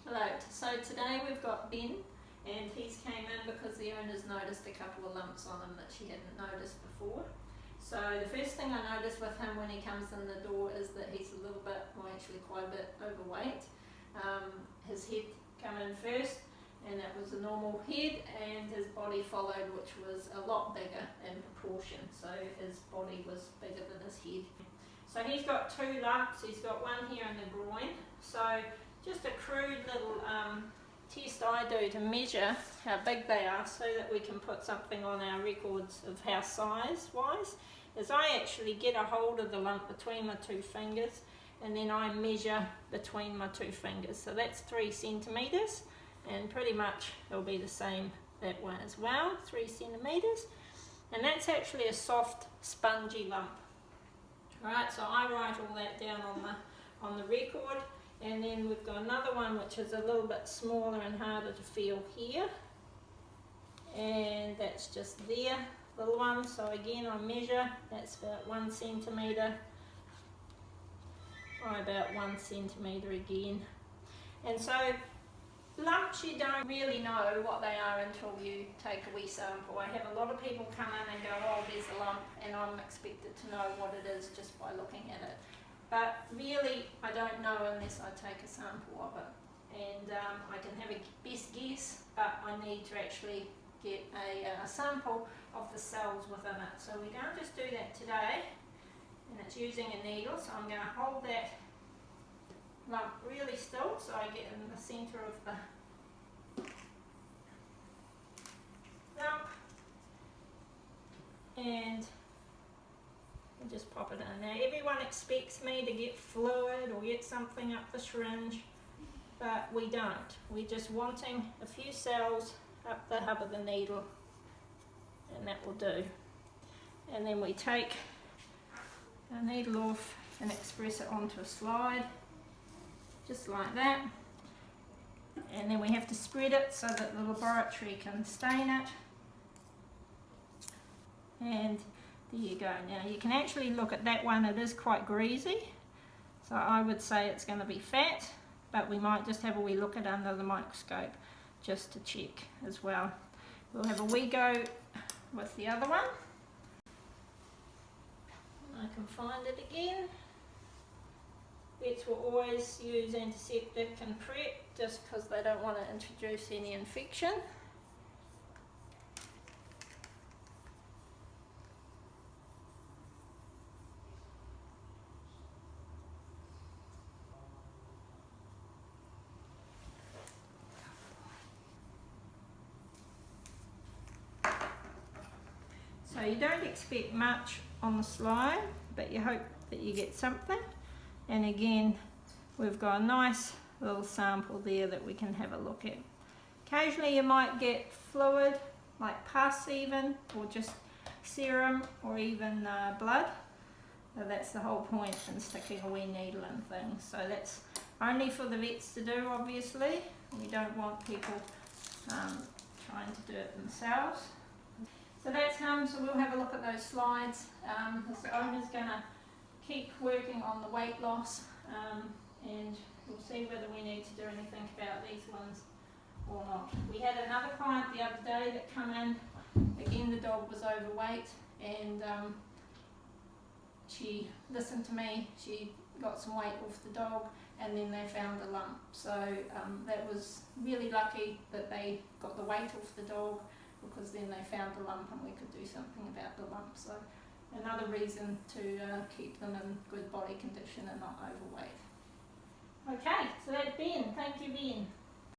Hello, so today we've got Ben, and he's came in because the owners noticed a couple of lumps on him that she hadn't noticed before. So the first thing I noticed with him when he comes in the door is that he's a little bit, well actually quite a bit overweight. His head came in first and it was a normal head, and his body followed, which was a lot bigger in proportion. So his body was bigger than his head. So he's got two lumps. He's got one here in the groin. So just a crude little test I do to measure how big they are so that we can put something on our records of how size wise, is I actually get a hold of the lump between my two fingers and then I measure between my two fingers. So that's 3 centimetres, and pretty much it'll be the same that way as well, 3 centimetres. And that's actually a soft spongy lump. Alright, so I write all that down on the record. And then we've got another one which is a little bit smaller and harder to feel here, and that's just there, little one. So again I measure, that's about 1 centimetre by about 1 centimetre again. And so lumps, you don't really know what they are until you take a wee sample. I have a lot of people come in and go, oh there's a lump, and I'm expected to know what it is just by looking at it. But really, I don't know unless I take a sample of it. And I can have a best guess, but I need to actually get a sample of the cells within it. So we're going to just do that today, and it's using a needle. So I'm going to hold that lump really still so I get in the centre of the lump, and just pop it in. Now everyone expects me to get fluid or get something up the syringe, but we don't. We're just wanting a few cells up the hub of the needle, and that will do. And then we take our needle off and express it onto a slide, just like that. And then we have to spread it so that the laboratory can stain it. And there you go. Now you can actually look at that one, it is quite greasy, so I would say it's going to be fat, but we might just have a wee look at it under the microscope just to check as well. We'll have a wee go with the other one. I can find it again. Vets will always use antiseptic and prep just because they don't want to introduce any infection. So you don't expect much on the slide, but you hope that you get something. And again, we've got a nice little sample there that we can have a look at. Occasionally you might get fluid, like pus even, or just serum, or even blood. So that's the whole point in sticking a wee needle in things. So that's only for the vets to do, obviously. We don't want people trying to do it themselves. So that's him, so we'll have a look at those slides. The owner's going to keep working on the weight loss, and we'll see whether we need to do anything about these ones or not. We had another client the other day that come in. Again, the dog was overweight, and she listened to me. She got some weight off the dog, and then they found a lump. So that was really lucky that they got the weight off the dog, because then they found the lump and we could do something about the lump. So another reason to keep them in good body condition and not overweight. Okay, so that's Ben. Thank you, Ben.